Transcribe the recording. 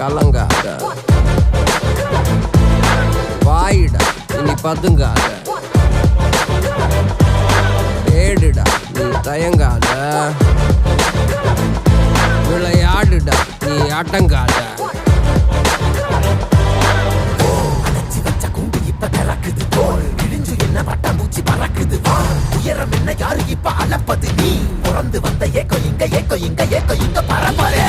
கலங்காத, வாயிடா இனி பதுங்காத, ஏடுடா நீ தயங்காத, விளையாடுடா நீ அடங்காத. உயரம் என்ன யாரு இப்ப அளப்பது நீ பிறந்து வந்த ஏக்கோ இங்க ஏக்கோ இங்க ஏக்கோ இங்க பரம்பரை